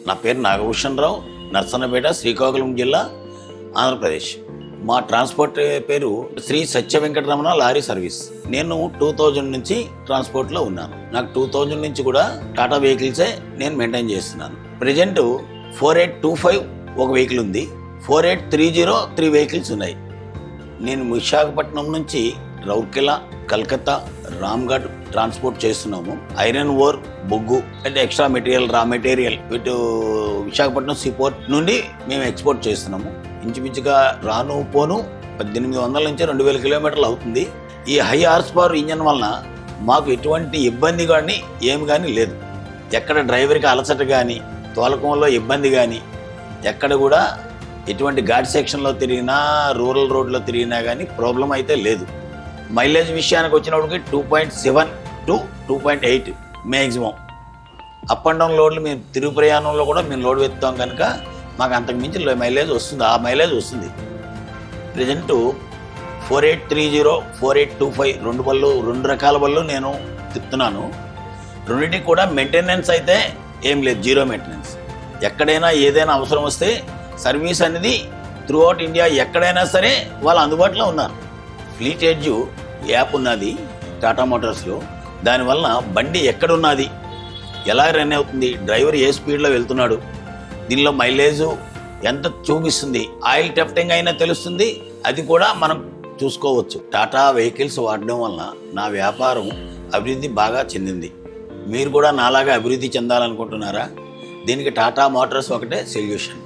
నా పేరు నాగభూషణ్ రావు, నర్సన్నపేట, శ్రీకాకుళం జిల్లా, ఆంధ్రప్రదేశ్. మా ట్రాన్స్పోర్ట్ పేరు శ్రీ సత్య వెంకటరమణ లారీ సర్వీస్. నేను 2000 నుంచి ట్రాన్స్పోర్ట్లో ఉన్నాను. నాకు 2000 నుంచి కూడా టాటా వెహికల్సే నేను మెయింటైన్ చేస్తున్నాను. ప్రజెంట్ 4825 ఒక వెహికల్ ఉంది, 4830 3 వెహికల్స్ ఉన్నాయి. నేను విశాఖపట్నం నుంచి రౌర్కెలా, కలకత్తా, రామ్గఢ్ ట్రాన్స్పోర్ట్ చేస్తున్నాము. ఐరన్ ఓర్, బొగ్గు అంటే ఎక్స్ట్రా మెటీరియల్, రా మెటీరియల్ వీటి విశాఖపట్నం సీపోర్ట్ నుండి మేము ఎక్స్పోర్ట్ చేస్తున్నాము. ఇంచుమించుగా రాను పోను 1800 నుంచి 2000 కిలోమీటర్లు అవుతుంది. ఈ హై హార్స్ పవర్ ఇంజన్ వలన మాకు ఎటువంటి ఇబ్బంది కానీ ఏమి కానీ లేదు. ఎక్కడ డ్రైవర్కి అలసట కానీ, తోలకంలో ఇబ్బంది కానీ, ఎక్కడ కూడా ఎటువంటి ఘాట్ సెక్షన్లో తిరిగినా, రూరల్ రోడ్లో తిరిగినా కానీ ప్రాబ్లం అయితే లేదు. మైలేజ్ విషయానికి వచ్చినప్పటికి 2.7 to 2.8 maximum. Up and down లోడ్లు మేము తిరుగు ప్రయాణంలో కూడా మేము లోడ్ వెళ్తాం కనుక మాకు అంతకు మించి మైలేజ్ వస్తుంది. ఆ మైలేజ్ వస్తుంది. ప్రజెంట్ 4830, 4825 రెండు రకాల బళ్ళు నేను తిప్పుతున్నాను. రెండింటికి కూడా మెయింటెనెన్స్ అయితే ఏం లేదు, జీరో మెయింటెనెన్స్. ఎక్కడైనా ఏదైనా అవసరం వస్తే సర్వీస్ అనేది త్రూ అవుట్ ఇండియా ఎక్కడైనా సరే వాళ్ళు అందుబాటులో ఉన్నారు. ఫ్లీట్ ఎడ్జ్ యాప్ ఉన్నది టాటా మోటార్స్లో. దానివల్ల బండి ఎక్కడున్నది, ఎలా రన్ అవుతుంది, డ్రైవర్ ఏ స్పీడ్లో వెళ్తున్నాడు, దీనిలో మైలేజు ఎంత చూపిస్తుంది, ఆయిల్ టెఫ్టింగ్ అయినా తెలుస్తుంది. అది కూడా మనం చూసుకోవచ్చు. టాటా వెహికల్స్ వాడడం వలన నా వ్యాపారం అభివృద్ధి బాగా చెందింది. మీరు కూడా నాలాగా అభివృద్ధి చెందాలనుకుంటున్నారా? దీనికి టాటా మోటార్స్ ఒకటే సొల్యూషన్.